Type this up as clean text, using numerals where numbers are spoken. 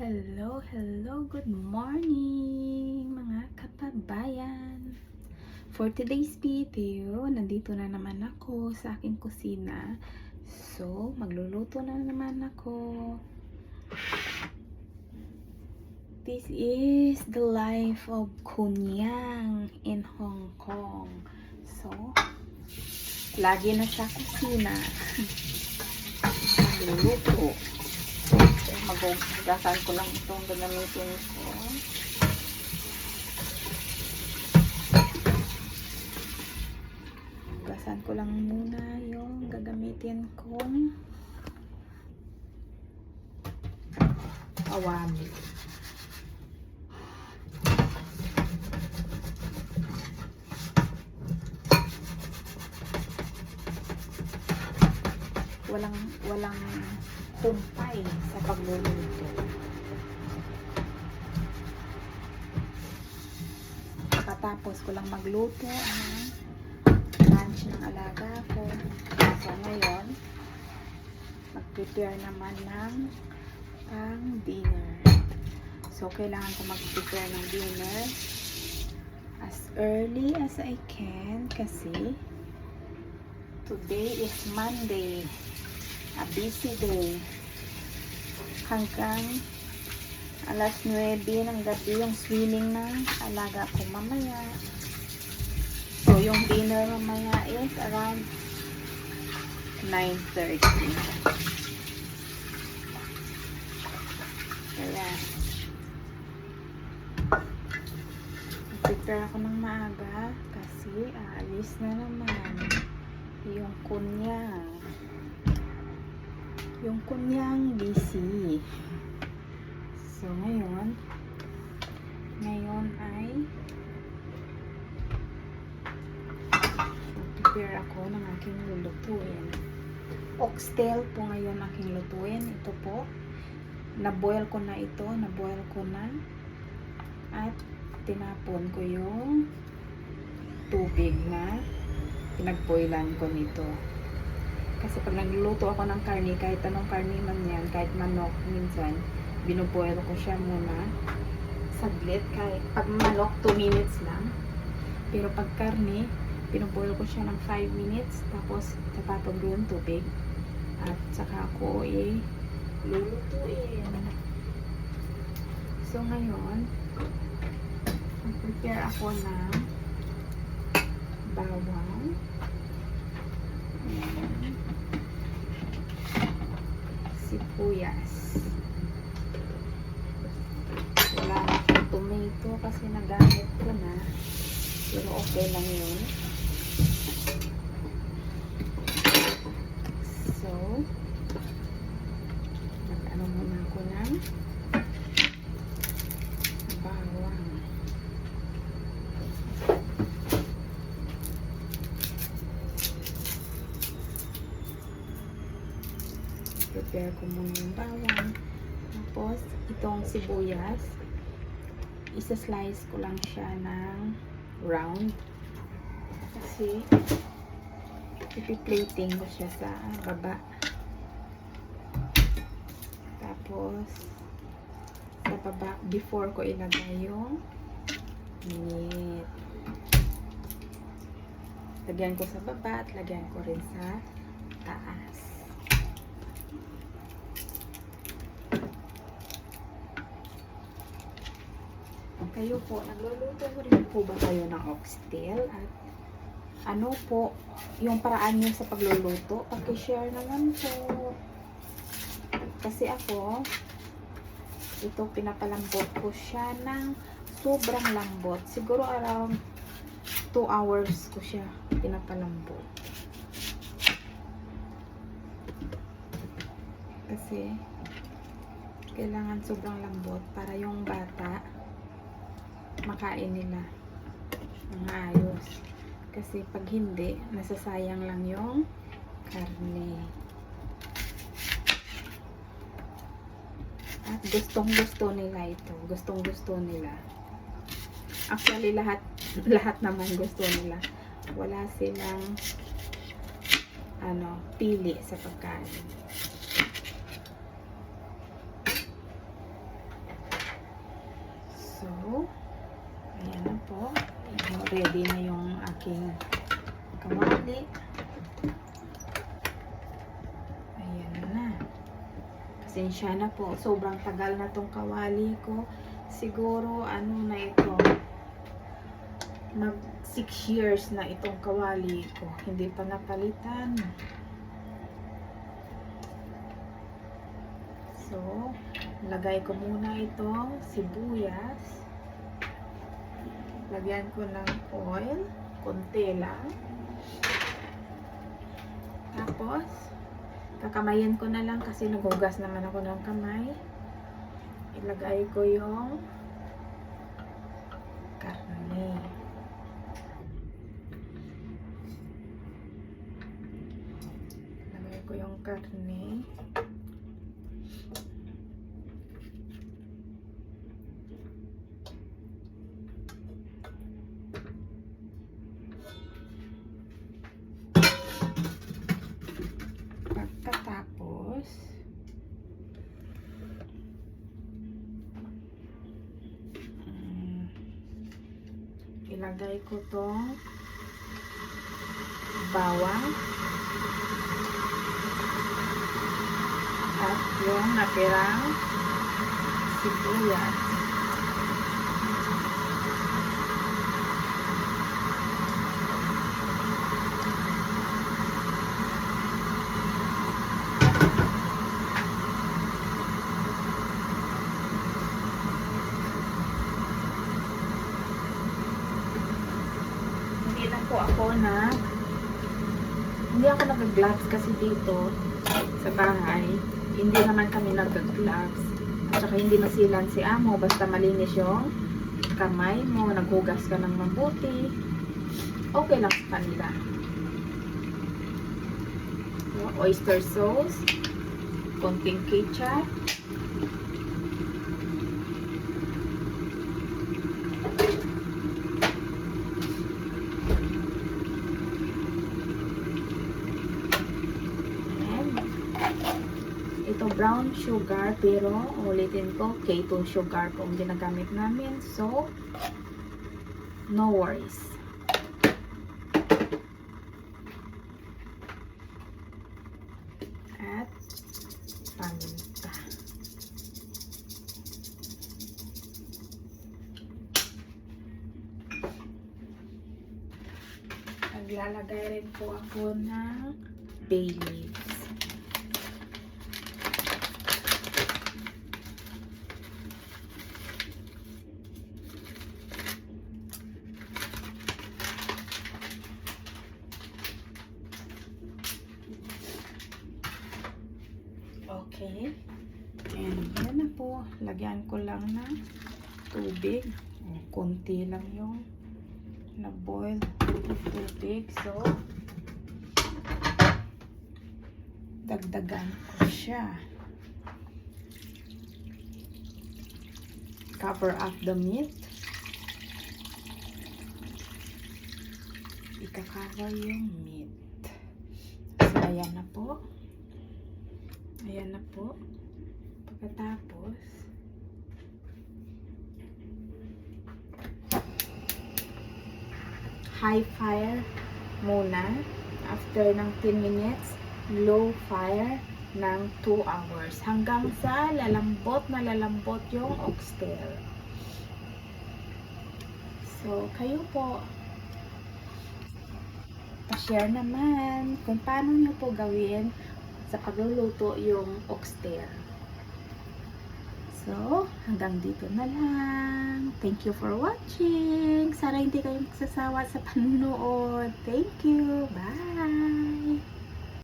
Hello, hello, good morning mga kapabayan. For today's video, nandito na naman ako sa aking kusina. So, magluluto na naman ako. This is the life of Kunyang in Hong Kong. So, lagi na sa kusina. Magluluto. Magagasan ko lang itong gagamitin ko. Gasan ko lang muna yung gagamitin kong awami. Walang kumpay sa pagluluto. Pagkatapos ko lang magluto ang lunch ng alaga ko. So ngayon, mag-prepare naman ng pang dinner. So kailangan ko mag-prepare ng dinner as early as I can kasi today is Monday. A busy day. Hanggang alas 9 ng gabi yung swimming ng alaga ko mamaya. So, yung dinner mamaya is around 9:30. Kaya, prepare ako ng maaga kasi aalis na naman yung kunyang. Yung kunyang busy. So, ngayon ay prepare ako ng aking lulutuin. Oxtail po ngayon aking lutuin. Ito po. Na-boil ko na ito. Na-boil ko na. At tinapon ko yung tubig na pinag-boilan ko nito. Kasi pag nagluluto ako ng karne, kahit anong karne man yan, kahit manok, minsan, binuboil ko siya muna saglit. Kahit pag manok, 2 minutes lang. Pero pag karne, binuboil ko siya ng 5 minutes. Tapos, tapatog yung tubig. At saka ako lulutuin. So, ngayon, mag-prepare ako ng bawang. Sibuyas. Wala na akong tomato kasi nagamit ko na. Pero okay lang yun. So, mag-ano muna ako ng bawang. Prepare ko muna yung bawang. Tapos, itong sibuyas, isa-slice ko lang siya ng round. Kasi, ipi-plating ko siya sa baba. Tapos, sa baba, before ko ilagay yung meat. Lagyan ko sa baba at lagyan ko rin sa taas. Kayo po, nagluluto rin po ba kayo ng oxtail? At ano po yung paraan niyo sa pagluluto? Paki-share naman po. Kasi ako, ito pinapalambot ko siya ng sobrang lambot. Siguro around 2 hours ko siya pinapalambot. Kasi kailangan sobrang lambot para yung bata makain nila ng ayos. Kasi pag hindi, nasasayang lang yung karne. At gustong-gusto nila ito. Gustong-gusto nila. Actually, lahat naman gusto nila. Wala silang pili sa pagkain. ready na yung aking kawali. Ayan na. Pasensya na po. Sobrang tagal na tong kawali ko. Siguro, ano na ito, mag 6 years na itong kawali ko. Hindi pa napalitan. So, lagay ko muna itong sibuyas. Lagyan ko ng oil. Konti lang. Tapos, kakamayin ko na lang kasi naghugas naman ako ng kamay. Ilagay ko yung karne. Ilagay ko yung karne. Pagkatapos, ilagay ko tong bawang at yung natirang sibuyas. Hindi ako nag-gloves kasi dito sa bahay. Hindi naman kami nag-gloves. At saka hindi masilan si amo. Basta malinis yung kamay mo. Naghugas ka ng mabuti. Okay lang sa kanila. So, oyster sauce. Konting ketchup. Ito brown sugar, pero ulitin ko, K2 sugar po ang ginagamit namin. So, no worries. At paminta. Naglalagay rin po ako ng bay leaves. Okay. And yan na po. Lagyan ko lang ng tubig. Konti lang yung na-boil tubig. So, dagdagan ko siya. Cover up the meat. Ika-cover yung meat. So, ayan na po. Ayan na po. Pagkatapos, high fire muna. After ng 10 minutes, low fire ng 2 hours. Hanggang sa lalambot na lalambot yung oxtail. So, kayo po, pa-share naman kung paano nyo po gawin sa pagluluto yung oxtail. So, hanggang dito na lang. Thank you for watching. Sana hindi kayo magsasawa sa panunood. Thank you. Bye!